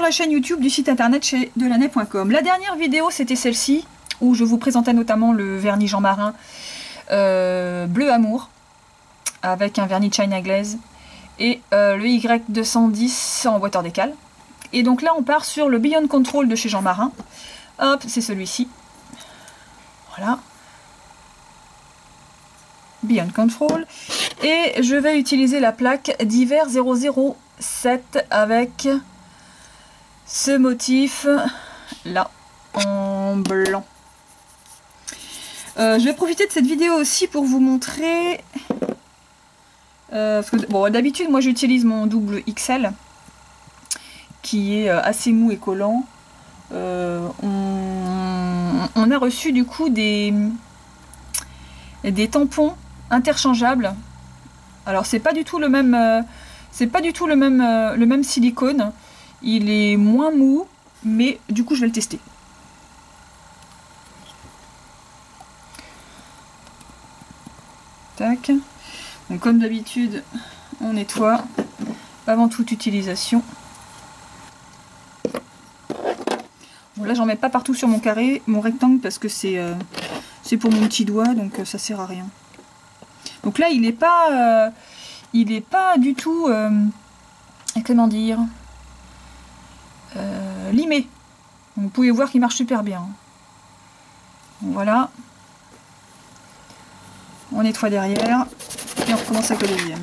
la chaîne YouTube du site internet chez Delaney.com. La dernière vidéo c'était celle-ci, où je vous présentais notamment le vernis Jean Marin Bleu Amour, avec un vernis China Glaze, et le Y210 en water décal. Et donc là on part sur le Beyond Control de chez Jean Marin. Hop, c'est celui-ci. Voilà. Beyond Control. Et je vais utiliser la plaque d'hiver 007 avec ce motif là en blanc. Je vais profiter de cette vidéo aussi pour vous montrer parce que bon, d'habitude moi j'utilise mon double XL qui est assez mou et collant. On a reçu du coup des tampons interchangeables. Alors c'est pas du tout le même le même silicone. Il est moins mou, mais du coup je vais le tester. Tac. Donc comme d'habitude, on nettoie avant toute utilisation. Bon, là j'en mets pas partout sur mon carré, mon rectangle, parce que c'est pour mon petit doigt, donc ça sert à rien. Donc là il est pas du tout comment dire, limé. Donc, vous pouvez voir qu'il marche super bien. Donc, voilà. On nettoie derrière et on recommence avec le deuxième.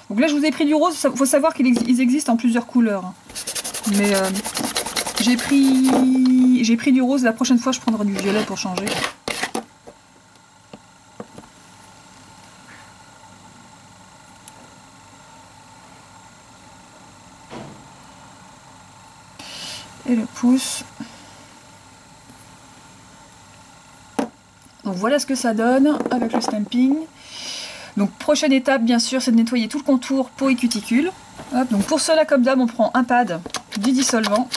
Donc là je vous ai pris du rose, il faut savoir qu'ils existent en plusieurs couleurs. Mais j'ai pris du rose, la prochaine fois je prendrai du violet pour changer. Et le pouce. Donc voilà ce que ça donne avec le stamping. Donc prochaine étape bien sûr c'est de nettoyer tout le contour peau et cuticule. Hop, donc pour cela comme d'hab on prend un pad, du dissolvant.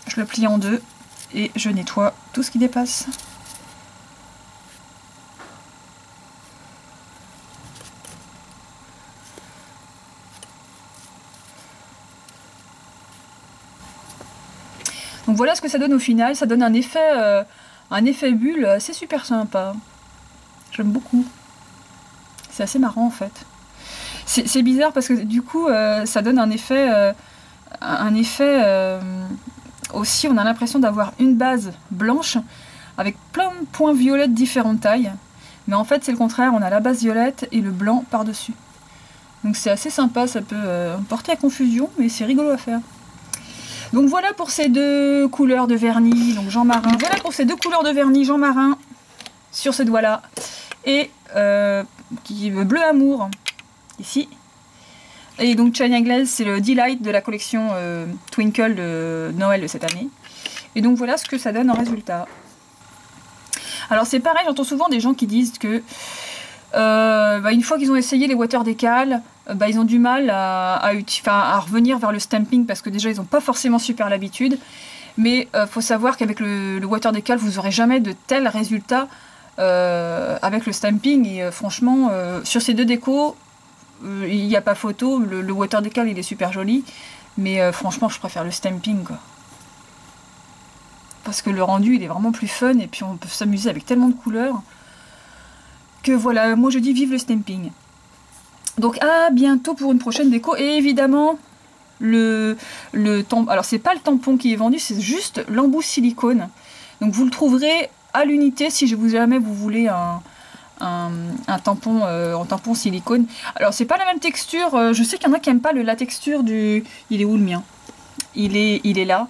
Je le plie en deux et je nettoie tout ce qui dépasse. Donc voilà ce que ça donne au final, ça donne un effet bulle assez super sympa. J'aime beaucoup. C'est assez marrant en fait. C'est bizarre parce que du coup ça donne un effet aussi, on a l'impression d'avoir une base blanche avec plein de points violets de différentes tailles. Mais en fait c'est le contraire, on a la base violette et le blanc par-dessus. Donc c'est assez sympa, ça peut porter à confusion, mais c'est rigolo à faire. Donc voilà pour ces deux couleurs de vernis, donc Jean Marin. Voilà pour ces deux couleurs de vernis Jean Marin sur ce doigt-là. Et qui est Bleu Amour, ici. Et donc China Glaze, c'est le Delight de la collection Twinkle de Noël de cette année. Et donc voilà ce que ça donne en résultat. Alors c'est pareil, j'entends souvent des gens qui disent que une fois qu'ils ont essayé les water décal, ils ont du mal à revenir vers le stamping parce que déjà ils n'ont pas forcément super l'habitude. Mais faut savoir qu'avec le water décal, vous n'aurez jamais de tels résultats avec le stamping. Et franchement, sur ces deux décos, il n'y a pas photo. Le water décal il est super joli, mais franchement je préfère le stamping quoi. Parce que le rendu il est vraiment plus fun et puis on peut s'amuser avec tellement de couleurs que voilà, moi je dis vive le stamping. Donc à bientôt pour une prochaine déco. Et évidemment le tampon, alors c'est pas le tampon qui est vendu, c'est juste l'embout silicone. Donc vous le trouverez à l'unité si jamais vous voulez un tampon en tampon silicone. Alors c'est pas la même texture, je sais qu'il y en a qui n'aiment pas la texture du... Il est où le mien? Il est là.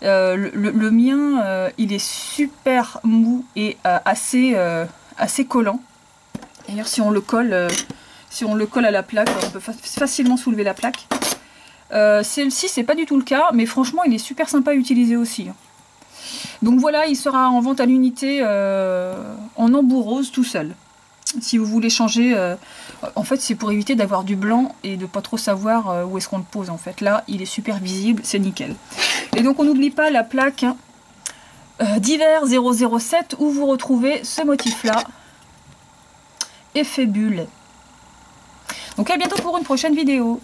Le mien il est super mou et assez collant. D'ailleurs si on le colle à la plaque, on peut facilement soulever la plaque. Celle-ci c'est pas du tout le cas, mais franchement il est super sympa à utiliser aussi. Donc voilà, il sera en vente à l'unité en embout rose tout seul. Si vous voulez changer, en fait c'est pour éviter d'avoir du blanc et de pas trop savoir où est-ce qu'on le pose en fait. Là il est super visible, c'est nickel. Et donc on n'oublie pas la plaque d'hiver 007 où vous retrouvez ce motif là, effet bulle. Donc à bientôt pour une prochaine vidéo.